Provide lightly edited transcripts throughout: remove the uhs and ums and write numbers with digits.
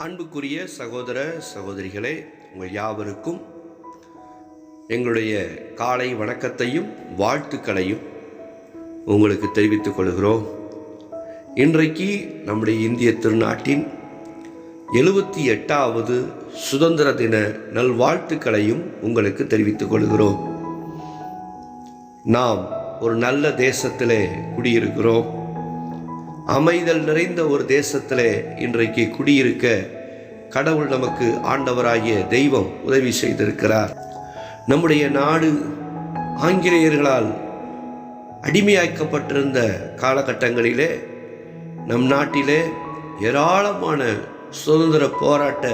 அன்புக்குரிய சகோதர சகோதரிகளே, உங்கள் யாவருக்கும் எங்களுடைய காலை வணக்கத்தையும் வாழ்த்துக்களையும் உங்களுக்கு தெரிவித்துக் கொள்கிறோம். இன்றைக்கு நம்முடைய இந்திய திருநாட்டின் 78வது சுதந்திர தின நல்வாழ்த்துக்களையும் உங்களுக்கு தெரிவித்துக் கொள்கிறோம். நாம் ஒரு நல்ல தேசத்திலே குடியிருக்கிறோம். அமைதல் நிறைந்த ஒரு தேசத்திலே இன்றைக்கு குடியிருக்க கடவுள் நமக்கு ஆண்டவராகிய தெய்வம் உதவி செய்திருக்கிறார். நம்முடைய நாடு ஆங்கிலேயர்களால் அடிமையாக்கப்பட்டிருந்த காலகட்டங்களிலே நம் நாட்டிலே ஏராளமான சுதந்திர போராட்ட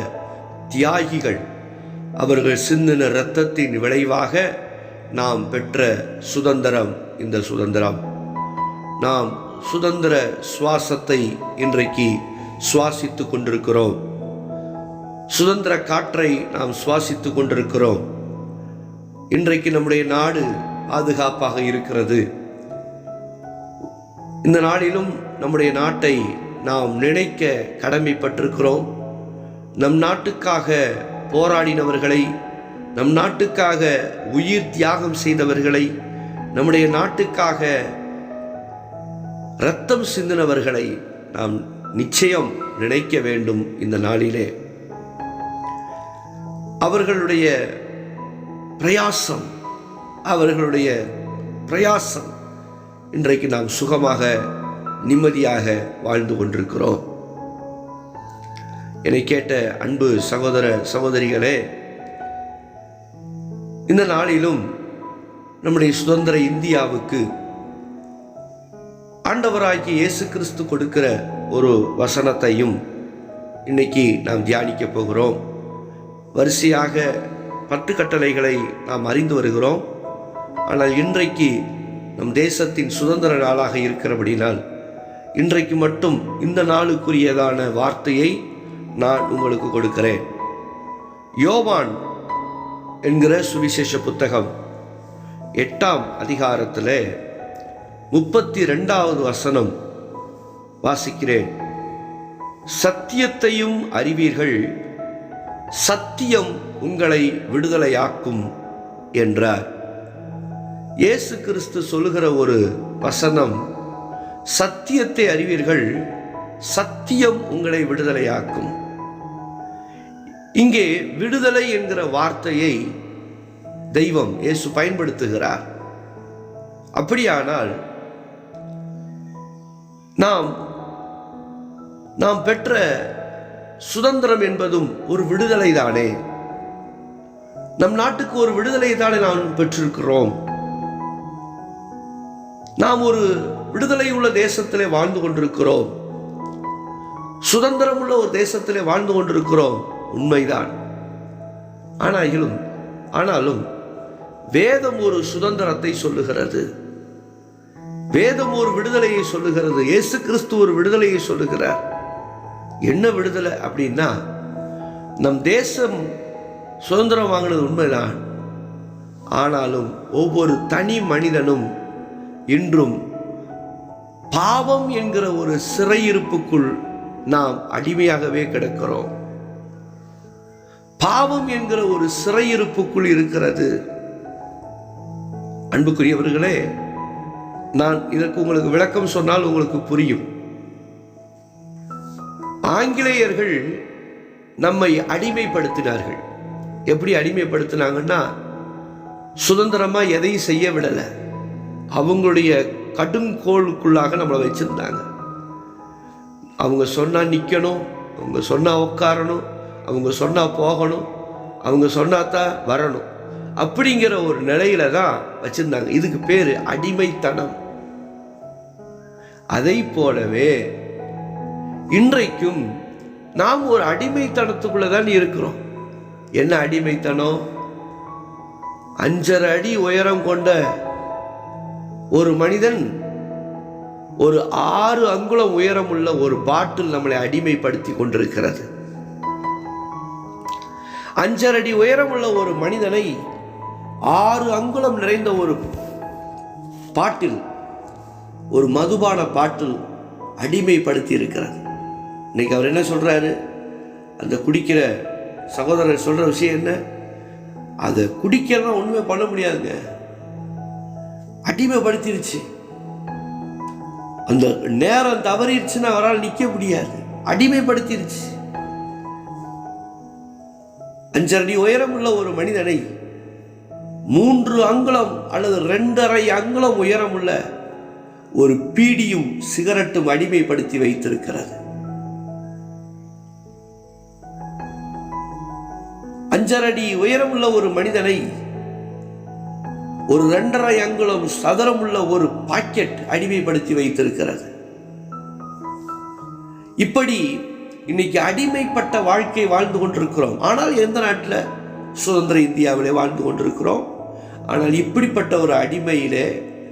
தியாகிகள் அவர்கள் சிந்தின இரத்தத்தின் விளைவாக நாம் பெற்ற சுதந்திரம் இந்த சுதந்திரம். நாம் சுதந்திர சுவாசத்தை இன்றைக்கு சுவாசித்து கொண்டிருக்கிறோம். சுதந்திர காற்றை நாம் சுவாசித்து கொண்டிருக்கிறோம். இன்றைக்கு நம்முடைய நாடு பாதுகாப்பாக இருக்கிறது. இந்த நாளிலும் நம்முடைய நாட்டை நாம் நினைக்க கடமைப்பட்டிருக்கிறோம். நம் நாட்டுக்காக போராடினவர்களை, நம் நாட்டுக்காக உயிர் தியாகம் செய்தவர்களை, நம்முடைய நாட்டுக்காக இரத்தம் சிந்தினவர்களை நாம் நிச்சயம் நினைக்க வேண்டும். இந்த நாளிலே அவர்களுடைய பிரயாசம் இன்றைக்கு நாம் சுகமாக நிம்மதியாக வாழ்ந்து கொண்டிருக்கிறோம். என்னை கேட்ட அன்பு சகோதர சகோதரிகளே, இந்த நாளிலும் நம்முடைய சுதந்திர இந்தியாவுக்கு ஆண்டவராகிய இயேசு கிறிஸ்து கொடுக்கிற ஒரு வசனத்தையும் இன்னைக்கு நாம் தியானிக்க போகிறோம். வரிசையாக 10 கட்டளைகளை நாம் அறிந்து வருகிறோம். ஆனால் இன்றைக்கு நம் தேசத்தின் சுதந்திர நாளாக இருக்கிறபடினால் இன்றைக்கு மட்டும் இந்த நாளுக்குரியதான வார்த்தையை நான் உங்களுக்கு கொடுக்கிறேன். யோவான் என்கிற சுவிசேஷ புத்தகம் 8ஆம் அதிகாரத்தில் 32வது வசனம் வாசிக்கிறேன். சத்தியத்தையும் அறிவீர்கள், சத்தியம் உங்களை விடுதலையாக்கும் என்றார். இயேசு கிறிஸ்து சொல்லுகிற ஒரு வசனம், சத்தியத்தை அறிவீர்கள், சத்தியம் உங்களை விடுதலையாக்கும். இங்கே விடுதலை என்கிற வார்த்தையை தெய்வம் இயேசு பயன்படுத்துகிறார். அப்படியானால் நாம் பெற்ற சுதந்திரம் என்பதும் ஒரு விடுதலை தானே. நம் நாட்டுக்கு ஒரு விடுதலை தானே நாம் பெற்றிருக்கிறோம். நாம் ஒரு விடுதலை உள்ள தேசத்திலே வாழ்ந்து கொண்டிருக்கிறோம். சுதந்திரம் உள்ள ஒரு தேசத்திலே வாழ்ந்து கொண்டிருக்கிறோம், உண்மைதான். ஆனாலும் வேதம் ஒரு சுதந்திரத்தை சொல்லுகிறது. வேதம் ஒரு விடுதலையை சொல்லுகிறது. இயேசு கிறிஸ்து ஒரு விடுதலையை சொல்லுகிறார். என்ன விடுதலை அப்படின்னா, நம் தேசம் சுதந்திரம் வாங்கினது உண்மைதான். ஆனாலும் ஒவ்வொரு தனி மனிதனும் இன்றும் பாவம் என்கிற ஒரு சிறையிருப்புக்குள் நாம் அடிமையாகவே கிடக்கிறோம். பாவம் என்கிற ஒரு சிறையிருப்புக்குள் இருக்கிறது. அன்புக்குரியவர்களே, நான் இதற்கு உங்களுக்கு விளக்கம் சொன்னால் உங்களுக்கு புரியும். ஆங்கிலேயர்கள் நம்மை அடிமைப்படுத்தினார்கள். எப்படி அடிமைப்படுத்தினாங்கன்னா, சுதந்திரமா எதையும் செய்ய விடலை. அவங்களுடைய கடுங்கோளுக்குள்ளாக நம்மளை வச்சிருந்தாங்க. அவங்க சொன்னா நிற்கணும், அவங்க சொன்னா உட்காரணும், அவங்க சொன்னா போகணும், அவங்க சொன்னாதான் வரணும், அப்படிங்கிற ஒரு நிலையில தான் வச்சிருந்தாங்க. இதுக்கு பேரு அடிமைத்தனம். அதை போலவே இன்றைக்கும் நாம் ஒரு அடிமைத்தனத்துக்குள்ளதான் இருக்கிறோம். என்ன அடிமைத்தனம்? 5.5 அடி உயரம் கொண்ட ஒரு மனிதன் ஒரு 6 அங்குலம் உயரம் உள்ள ஒரு பாட்டில் நம்மளை அடிமைப்படுத்தி கொண்டிருக்கிறது. 5.5 அடி உயரம் உள்ள ஒரு மனிதனை 6 அங்குலம் நிறைந்த ஒரு பாட்டில், ஒரு மதுபான பாட்டில் அடிமைப்படுத்தி இருக்கிறது. இன்னைக்கு அவர் என்ன சொல்றாரு? அந்த குடிக்கிற சகோதரர் சொல்கிற விஷயம் என்ன? அதை குடிக்கலாம் ஒன்றுமே பண்ண முடியாதுங்க, அடிமைப்படுத்திருச்சு. அந்த நேரம் தவறிடுச்சுன்னா அவரால் நிற்க முடியாது, அடிமைப்படுத்திருச்சு. 5 அடி உயரம் உள்ள ஒரு மனிதனை 3 அங்குலம் அல்லது 2.5 அங்குலம் உயரம் உள்ள ஒரு பீடியும் சிகரெட்டும் அடிமைப்படுத்தி வைத்திருக்கிறது. 5 அடி உயரம் உள்ள ஒரு மனிதனை ஒரு 2.5 அங்குலம் சதுரம் உள்ள ஒரு பாக்கெட் அடிமைப்படுத்தி வைத்திருக்கிறது. இப்படி இன்னைக்கு அடிமைப்பட்ட வாழ்க்கை வாழ்ந்து கொண்டிருக்கிறோம். ஆனால் எந்த நாட்டில்? சுதந்திர இந்தியாவிலே வாழ்ந்து கொண்டிருக்கிறோம். ஆனால் இப்படிப்பட்ட ஒரு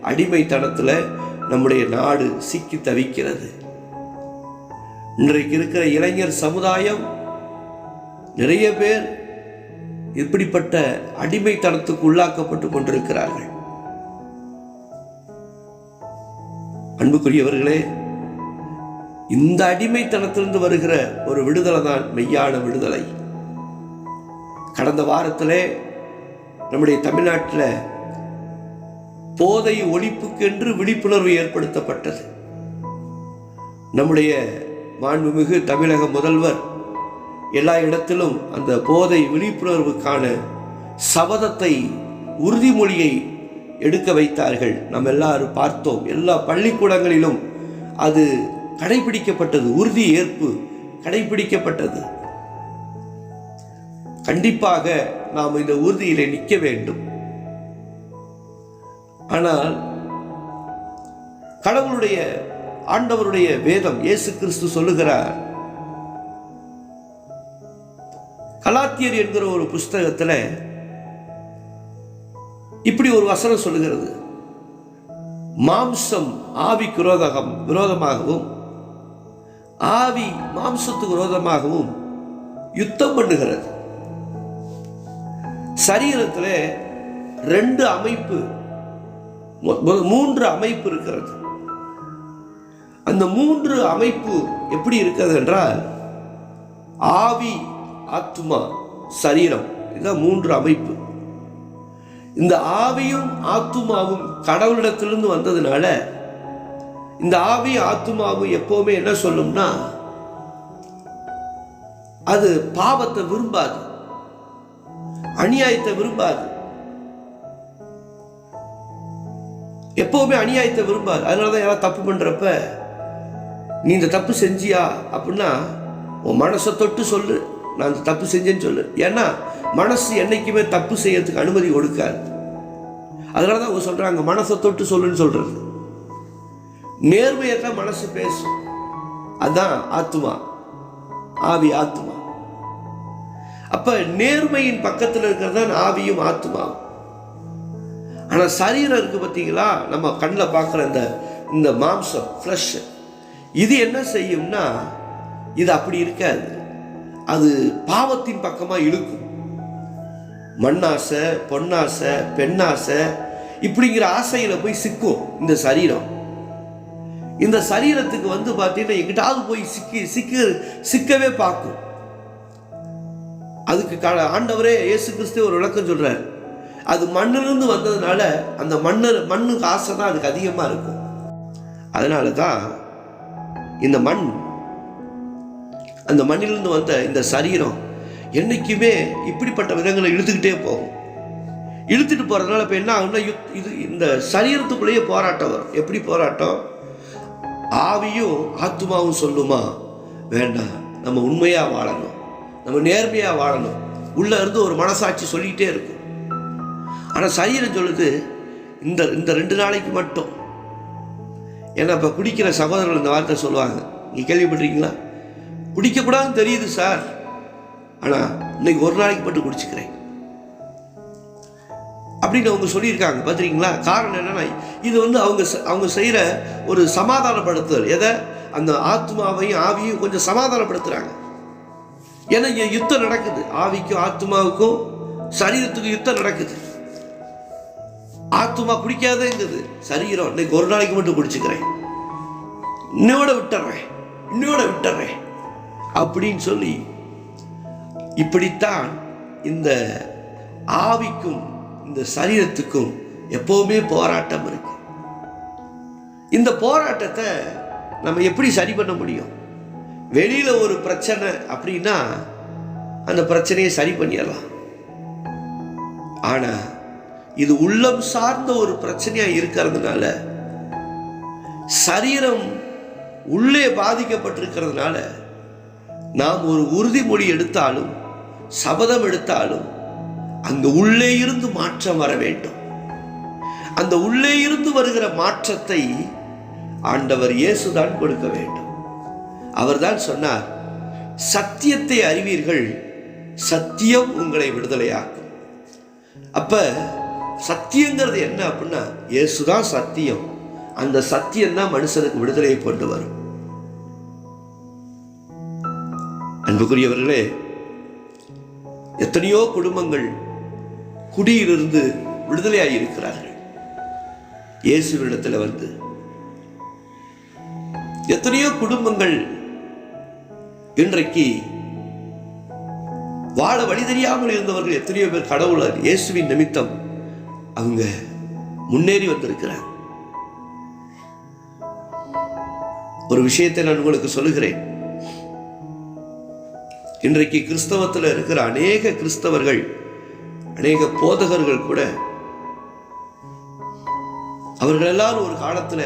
அடிமைத்தனத்தில் நம்முடைய நாடு சிக்கி தவிக்கிறது. இன்றைக்கு இருக்கிற இளைஞர் சமுதாயம் நிறைய பேர் இப்படிப்பட்ட அடிமைத்தனத்துக்கு உள்ளாக்கப்பட்டு கொண்டிருக்கிறார்கள். அன்புக்குரியவர்களே, இந்த அடிமைத்தனத்திலிருந்து வருகிற ஒரு விடுதலை தான் மெய்யான விடுதலை. கடந்த வாரத்திலே நம்முடைய தமிழ்நாட்டில் போதை ஒழிப்புக்கென்று விழிப்புணர்வு ஏற்படுத்தப்பட்டது. நம்முடைய மாண்புமிகு தமிழக முதல்வர் எல்லா இடத்திலும் அந்த போதை விழிப்புணர்வுக்கான சபதத்தை, உறுதிமொழியை எடுக்க வைத்தார்கள். நம்ம எல்லாரும் பார்த்தோம். எல்லா பள்ளிக்கூடங்களிலும் அது கடைபிடிக்கப்பட்டது, உறுதி ஏற்பு கடைபிடிக்கப்பட்டது. கண்டிப்பாக நாம் இந்த உறுதியிலே நிற்க வேண்டும். ஆனால் கடவுளுடைய ஆண்டவருடைய வேதம் இயேசு கிறிஸ்து சொல்லுகிறார், கலாத்தியர் என்கிற ஒரு புஸ்தகத்தில் இப்படி ஒரு வசனம் சொல்லுகிறது, மாம்சம் ஆவிக்கு விரோதமாகவும் ஆவி மாம்சத்துக்கு விரோதமாகவும் யுத்தம் பண்ணுகிறது. சரீரத்தில் 2 அமைப்பு, 3 அமைப்பு இருக்கிறது. அந்த 3 அமைப்பு எப்படி இருக்கிறது என்றால், ஆவி, ஆத்மா, சரீரம். இதுதான் 3 அமைப்பு. இந்த ஆவியும் ஆத்துமாவும் கடவுளிடத்திலிருந்து வந்ததுனால இந்த ஆவி ஆத்துமாவும் எப்பவுமே என்ன சொல்லும்னா, அது பாவத்தை விரும்பாது, அநியாயத்தை விரும்பாது, எப்பவுமே அநியாயத்தை விரும்பாது. அதனாலதான் யாராவது தப்பு பண்றப்ப, நீ இந்த தப்பு செஞ்சியா அப்படின்னா உன் மனசை தொட்டு சொல்லு, நான் இந்த தப்பு செஞ்சேன்னு சொல்லு. ஏன்னா மனசு என்னைக்குமே தப்பு செய்யறதுக்கு அனுமதி கொடுக்காது. அதனாலதான் அவங்க சொல்றாங்க மனசை தொட்டு சொல்லுன்னு சொல்றது. நேர்மையை தான் மனசு பேசும். அதுதான் ஆத்துமா, ஆவி, ஆத்துமா. அப்ப நேர்மையின் பக்கத்தில் இருக்கிறது தான் ஆவியும் ஆத்துமாவும். ஆனா சரீரம் இருக்கு பார்த்தீங்களா, நம்ம கண்ணில் பார்க்குற இந்த மாம்சம், ஃப்ளஷ், இது என்ன செய்யும்னா, இது அப்படி இருக்காது. அது பாவத்தின் பக்கமாக இழுக்கும். மண்ணாசை, பொன்னாசை, பெண்ணாசை, இப்படிங்கிற ஆசையில போய் சிக்கும் இந்த சரீரம். இந்த சரீரத்துக்கு பார்த்தீங்கன்னா எங்கிட்டாவது போய் சிக்கவே பார்க்கும். அதுக்கு ஆண்டவரே இயேசு கிறிஸ்து ஒரு விளக்கம் சொல்றார். அது மண்ணிலிருந்து வந்ததுனால அந்த மண்ணுக்கு ஆசை தான் அதுக்கு அதிகமாக இருக்கும். அதனால தான் இந்த மண், அந்த மண்ணிலிருந்து வந்த இந்த சரீரம் என்னைக்குமே இப்படிப்பட்ட விதங்களை இழுத்துக்கிட்டே போகும். இழுத்துட்டு போகிறதுனால இப்போ என்ன ஆகும்னா, இது இந்த சரீரத்துக்குள்ளேயே போராட்டம் வரும். எப்படி போராட்டம்? ஆவியும் ஆத்துமாவும் சொல்லுமா, வேண்டாம், நம்ம உண்மையாக வாழணும், நம்ம நேர்மையாக வாழணும். உள்ளே இருந்து ஒரு மனசாட்சி சொல்லிக்கிட்டே இருக்கும். ஆனால் சரீரம் சொல்லுது இந்த 2 நாளைக்கு மட்டும். ஏன்னா இப்போ குடிக்கிற சகோதரர்கள் இந்த வார்த்தை சொல்லுவாங்க, நீங்கள் கேள்விப்பட்டிருக்கீங்களா? குடிக்கக்கூடாதுன்னு தெரியுது சார், ஆனால் இன்னைக்கு 1 நாளைக்கு மட்டும் குடிச்சுக்கிறேன் அப்படின்னு அவங்க சொல்லியிருக்காங்க. பார்த்துருக்கீங்களா? காரணம் என்னன்னா, இது அவங்க செய்கிற ஒரு சமாதானப்படுத்துதல். எதை? அந்த ஆத்மாவையும் ஆவியும் கொஞ்சம் சமாதானப்படுத்துகிறாங்க. ஏன்னா இங்கே யுத்தம் நடக்குது, ஆவிக்கும் ஆத்மாவுக்கும் சரீரத்துக்கும் யுத்தம் நடக்குது. ஆத்மா குடிக்காதேங்குது, சரீரம் இன்னைக்கு 1 நாளைக்கு மட்டும் குடிச்சுக்கிறேன், இன்னோட விட்டுறேன் அப்படின்னு சொல்லி இப்படித்தான் இந்த ஆவிக்கும் இந்த சரீரத்துக்கும் எப்பவுமே போராட்டம் இருக்கு. இந்த போராட்டத்தை நம்ம எப்படி சரி பண்ண முடியும்? வெளியில ஒரு பிரச்சனை அப்படின்னா அந்த பிரச்சனையை சரி பண்ணிடலாம். ஆனா இது உள்ளம் சார்ந்த ஒரு பிரச்சனையா இருக்கிறதுனால, சரீரம் உள்ளே பாதிக்கப்பட்டிருக்கிறதுனால, நாம் ஒரு உறுதிமொழி எடுத்தாலும் சபதம் எடுத்தாலும் அங்க உள்ளே இருந்து மாற்றம் வர வேண்டும். அந்த உள்ளே இருந்து வருகிற மாற்றத்தை ஆண்டவர் இயேசுதான் கொடுக்க வேண்டும். அவர்தான் சொன்னார், சத்தியத்தை அறிவீர்கள், சத்தியம் உங்களை விடுதலையாக்கும். அப்ப சத்தியங்கிறது என்ன அப்படின்னா, இயேசுதான் சத்தியம். அந்த சத்தியம் தான் மனுஷனுக்கு விடுதலையை கொண்டு வரும். அன்புக்குரியவர்களே, எத்தனையோ குடும்பங்கள் குடியிலிருந்து விடுதலையாகி இருக்கிறார்கள் இயேசுவிடத்தில் வந்து. எத்தனையோ குடும்பங்கள் இன்றைக்கு வாழ வழி தெரியாமல் இருந்தவர்கள் எத்தனையோ பேர் கடவுள் இயேசுவின் நிமித்தம் அவங்க முன்னேறி வந்திருக்கிறார். ஒரு விஷயத்தை நான் உங்களுக்கு சொல்லுகிறேன். இன்றைக்கு கிறிஸ்தவத்தில் இருக்கிற அநேக கிறிஸ்தவர்கள், அநேக போதகர்கள் கூட, அவர்கள் எல்லாரும் ஒரு காலத்துல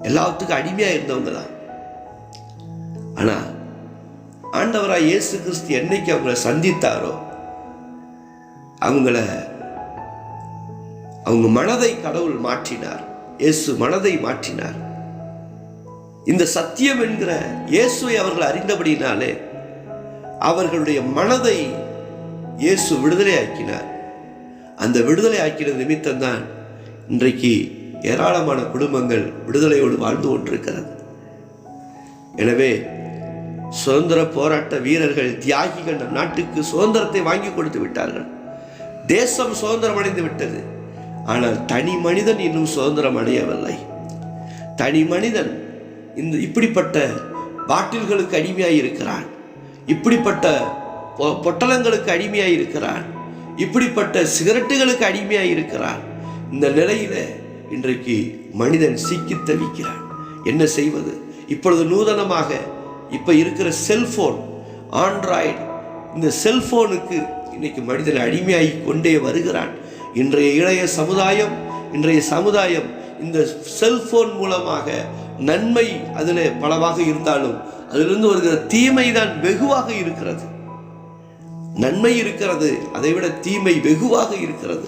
எல்லாத்துக்கும் அடிமையா இருந்தவங்க தான். ஆனா ஆண்டவராய் இயேசு கிறிஸ்து என்னைக்கு அவங்கள சந்தித்தாரோ, அவங்க மனதை கடவுள் மாற்றினார். இயேசு மனதை மாற்றினார். இந்த சத்தியம் என்கிற இயேசுவை அவர்கள் அறிந்தபடினாலே அவர்களுடைய மனதை இயேசு விடுதலை ஆக்கினார். அந்த விடுதலை ஆக்கின நிமித்தம் தான் இன்றைக்கு ஏராளமான குடும்பங்கள் விடுதலையோடு வாழ்ந்து கொண்டிருக்கிறது. எனவே சுதந்திர போராட்ட வீரர்கள், தியாகிகள் நம் நாட்டுக்கு சுதந்திரத்தை வாங்கி கொடுத்து விட்டார்கள். தேசம் சுதந்திரம் அடைந்து விட்டது. ஆனால் தனி மனிதன் இன்னும் சுதந்திரம் அடையவில்லை. தனி மனிதன் இப்படிப்பட்ட பாட்டில்களுக்கு அடிமையாய் இருக்கிறான், இப்படிப்பட்ட பொட்டலங்களுக்கு அடிமையாய் இருக்கிறான், இப்படிப்பட்ட சிகரெட்டுகளுக்கு அடிமையாய் இருக்கிறான். இந்த நிலையில இன்றைக்கு மனிதன் சிக்கி தவிக்கிறான். என்ன செய்வது? இப்பொழுது நூதனமாக இப்ப இருக்கிற செல்போன், ஆண்ட்ராய்டு, இந்த செல்போனுக்கு இன்னைக்கு மனிதன் அடிமையாகி கொண்டே வருகிறான். இன்றைய இளைய சமுதாயம், இன்றைய சமுதாயம் இந்த செல்போன் மூலமாக நன்மை அதில் பலவாக இருந்தாலும் அதிலிருந்து வருகிற தீமை தான் வெகுவாக இருக்கிறது. நன்மை இருக்கிறது, அதை விட தீமை வெகுவாக இருக்கிறது.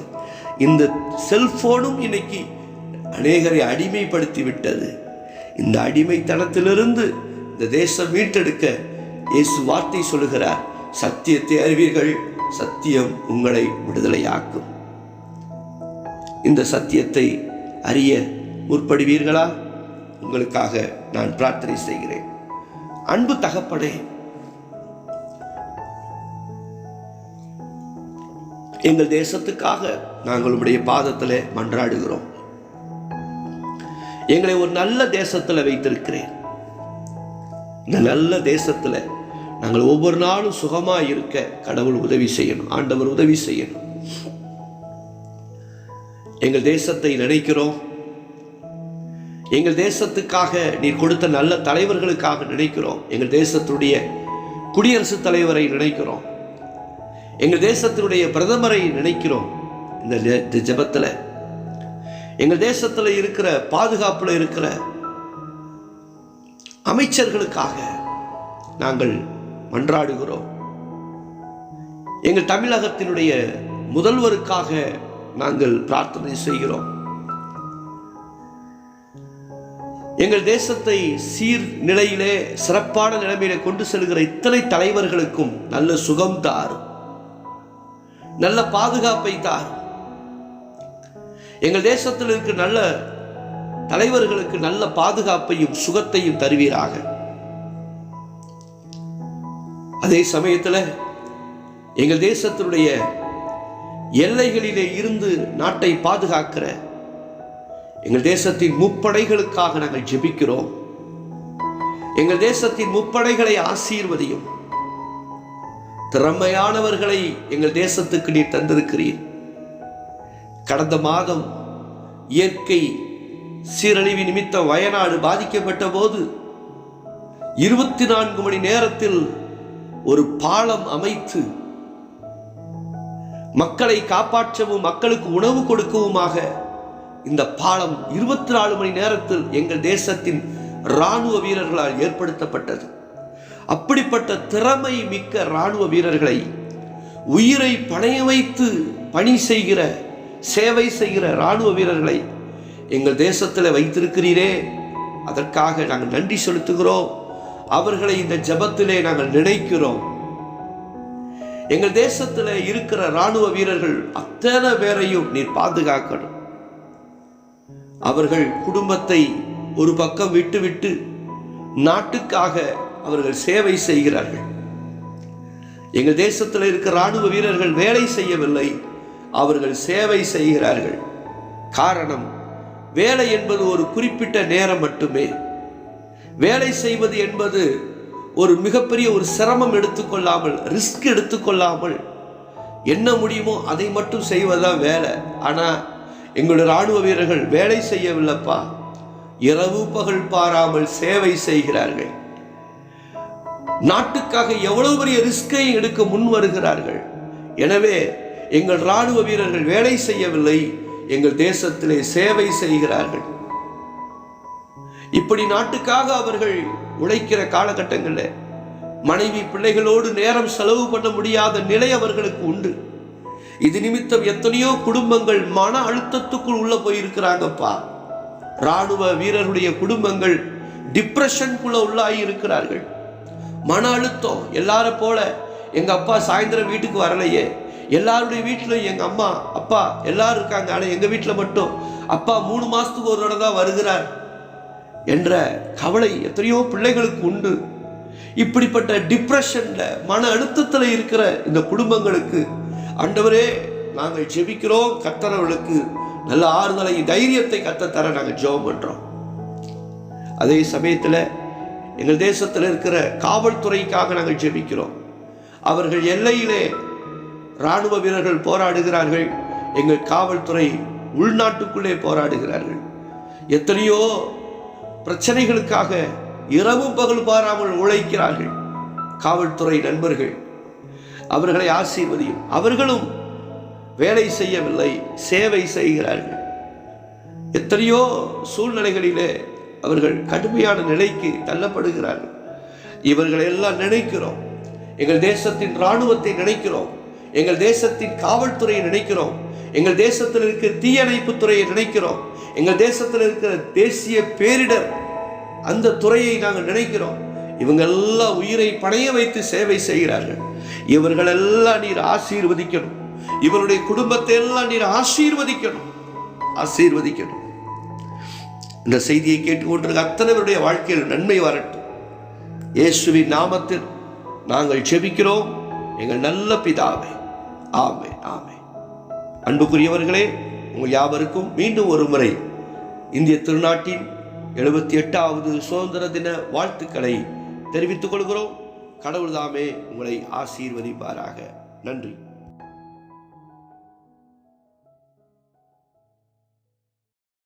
இந்த செல்போனும் இன்னைக்கு அநேகரை அடிமைப்படுத்தி விட்டது. இந்த அடிமைத்தனத்திலிருந்து இந்த தேசம் மீட்டெடுக்க இயேசு வார்த்தை சொல்லுகிறார், சத்தியத்தை அறிவீர்கள், சத்தியம் உங்களை விடுதலையாக்கும். இந்த சத்தியத்தை அறிய முற்படுவீர்களா? உங்களுக்காக நான் பிரார்த்தனை செய்கிறேன். அன்பு தகப்பனே, எங்கள் தேசத்துக்காக நாங்கள் உம்முடைய பாதத்தில் மன்றாடுகிறோம். எங்களை ஒரு நல்ல தேசத்தில் வைத்திருக்கிறேன். இந்த நல்ல தேசத்தில் நாங்கள் ஒவ்வொரு நாளும் சுகமா இருக்க கடவுள் உதவி செய்யணும், ஆண்டவர் உதவி செய்யணும். எங்கள் தேசத்தை நினைக்கிறோம். எங்கள் தேசத்துக்காக நீர் கொடுத்த நல்ல தலைவர்களுக்காக நினைக்கிறோம். எங்கள் தேசத்துடைய குடியரசுத் தலைவரை நினைக்கிறோம். எங்கள் தேசத்தினுடைய பிரதமரை நினைக்கிறோம். இந்த ஜெபத்தில் எங்கள் தேசத்தில் இருக்கிற பாதுகாப்புல இருக்கிற அமைச்சர்களுக்காக நாங்கள் மன்றாடுகிறோம். எங்கள் தமிழகத்தினுடைய முதல்வருக்காக நாங்கள் பிரார்த்தனை செய்கிறோம். எங்கள் தேசத்தை சீர் நிலையிலே சிறப்பான நிலைமையிலே கொண்டு செல்கிற இத்தனை தலைவர்களுக்கும் நல்ல சுகம் தாரும், நல்ல பாதுகாப்பை தாரும். எங்கள் தேசத்தில் இருக்கிற நல்ல தலைவர்களுக்கு நல்ல பாதுகாப்பையும் சுகத்தையும் தருவீராக. அதே சமயத்தில் எங்கள் தேசத்தினுடைய எல்லைகளிலே இருந்து நாட்டை பாதுகாக்கிற எங்கள் தேசத்தின் முப்படைகளுக்காக நாங்கள் ஜெபிக்கிறோம். எங்கள் தேசத்தின் முப்படைகளை ஆசீர்வதியும். திறமையானவர்களை எங்கள் தேசத்துக்கு நீர் தந்திருக்கிறீர். கடந்த மாதம் இயற்கை சீரழிவு நிமித்தம் வயநாடு பாதிக்கப்பட்ட போது 24 மணி நேரத்தில் ஒரு பாலம் அமைத்து மக்களை காப்பாற்றவும் மக்களுக்கு உணவு கொடுக்கவுமாக இந்த பாலம் 24 மணி நேரத்தில் எங்கள் தேசத்தின் இராணுவ வீரர்களால் ஏற்படுத்தப்பட்டது. அப்படிப்பட்ட திறமை மிக்க இராணுவ வீரர்களை, உயிரை பணைய வைத்து பணி செய்கிற, சேவை செய்கிற இராணுவ வீரர்களை எங்கள் தேசத்தில் வைத்திருக்கிறீரே, அதற்காக நாங்கள் நன்றி செலுத்துகிறோம். அவர்களை இந்த ஜெபத்திலே நாங்கள் நினைக்கிறோம். எங்கள் தேசத்தில் இருக்கிற இராணுவ வீரர்கள் அத்தனை பேரையும் நீர் பாதுகாக்கணும். அவர்கள் குடும்பத்தை ஒரு பக்கம் விட்டுவிட்டு நாட்டுக்காக அவர்கள் சேவை செய்கிறார்கள். எங்கள் தேசத்தில் இருக்கிற இராணுவ வீரர்கள் வேலை செய்யவில்லை, அவர்கள் சேவை செய்கிறார்கள். காரணம், வேலை என்பது ஒரு குறிப்பிட்ட நேரம் மட்டுமே. வேலை செய்வது என்பது ஒரு மிகப்பெரிய ஒரு சிரமம் எடுத்துக்கொள்ளாமல், ரிஸ்க் எடுத்துக்கொள்ளாமல் என்ன முடியுமோ அதை மட்டும் செய்வதுதான் வேலை. ஆனால் எங்களுடைய இராணுவ வீரர்கள் வேலை செய்யவில்லைப்பா, இரவு பகல் பாராமல் சேவை செய்கிறார்கள். நாட்டுக்காக எவ்வளவு பெரிய ரிஸ்கை எடுக்க முன் வருகிறார்கள். எனவே எங்கள் இராணுவ வீரர்கள் வேலை செய்யவில்லை, எங்கள் தேசத்திலே சேவை செய்கிறார்கள். இப்படி நாட்டுக்காக அவர்கள் உழைக்கிற காலகட்டங்களில் மனைவி பிள்ளைகளோடு நேரம் செலவு பண்ண முடியாத நிலை அவர்களுக்கு உண்டு. இது நிமித்தம் எத்தனையோ குடும்பங்கள் மன அழுத்தத்துக்குள் உள்ள போயிருக்கிறாங்கப்பா. இராணுவ வீரர்களுடைய குடும்பங்கள் டிப்ரெஷனுக்குள்ள உள்ளாகி இருக்கிறார்கள். மன அழுத்தம். எல்லாரும் போல எங்க அப்பா சாயந்தரம் வீட்டுக்கு வரலையே, எல்லாருடைய வீட்டிலும் எங்க அம்மா அப்பா எல்லாரும் இருக்காங்க, ஆனா எங்க வீட்டில் மட்டும் அப்பா 3 மாசத்துக்கு ஒரு தடவை தான் வருகிறார் என்ற கவலை எத்தனையோ பிள்ளைகளுக்கு உண்டு. இப்படிப்பட்ட டிப்ரெஷன்ல, மன அழுத்தத்தில் இருக்கிற இந்த குடும்பங்களுக்கு ஆண்டவரே நாங்கள் ஜெபிக்கிறோம். கர்த்தர் அவர்களுக்கு நல்ல ஆறுதலை, தைரியத்தை கர்த்தர் தர நாங்கள் ஜெபம் பண்றோம். அதே சமயத்தில் எங்கள் தேசத்தில் இருக்கிற காவல்துறைக்காக நாங்கள் ஜெபிக்கிறோம். அவர்கள் எல்லையிலே இராணுவ வீரர்கள் போராடுகிறார்கள், எங்கள் காவல்துறை உள்நாட்டுக்குள்ளே போராடுகிறார்கள். எத்தனையோ பிரச்சனைகளுக்காக இரவும் பகல் பாராமல் உழைக்கிறார்கள் காவல்துறை நண்பர்கள். அவர்களை ஆசீர்வதியும். அவர்களும் வேலை செய்யவில்லை, சேவை செய்கிறார்கள். எத்தனையோ சூழ்நிலைகளிலே அவர்கள் கடுமையான நிலைக்கு தள்ளப்படுகிறார்கள். இவர்களை எல்லாம் நினைக்கிறோம். எங்கள் தேசத்தின் இராணுவத்தை நினைக்கிறோம், எங்கள் தேசத்தின் காவல்துறையை நினைக்கிறோம், எங்கள் தேசத்தில் இருக்கிற தீயணைப்பு துறையை நினைக்கிறோம், எங்கள் தேசத்தில் இருக்கிற தேசிய பேரிடர் அந்த துறையை நாங்கள் நினைக்கிறோம். இவங்க எல்லாம் உயிரை பணைய வைத்து சேவை செய்கிறார்கள். இவர்களெல்லாம் நீர் ஆசீர்வதிக்கணும். இவருடைய குடும்பத்தை எல்லாம் நீர் ஆசீர்வதிக்கணும், ஆசீர்வதிக்கணும். இந்த செய்தியை கேட்டுக்கொண்டிருக்க அத்தனை பேருடைய வாழ்க்கையில் நன்மை வரட்டும். இயேசுவின் நாமத்தில் நாங்கள் ஜெபிக்கிறோம் எங்கள் நல்ல பிதாவே. ஆமென், ஆமென். அன்புக்குரியவர்களே, உங்கள் யாவருக்கும் மீண்டும் ஒரு முறை இந்திய திருநாட்டின் 78வது சுதந்திர தின வாழ்த்துக்களை தெரிவித்துக் கொள்கிறோம். கடவுள் தாமே உங்களை ஆசீர்வதிப்பாராக. நன்றி.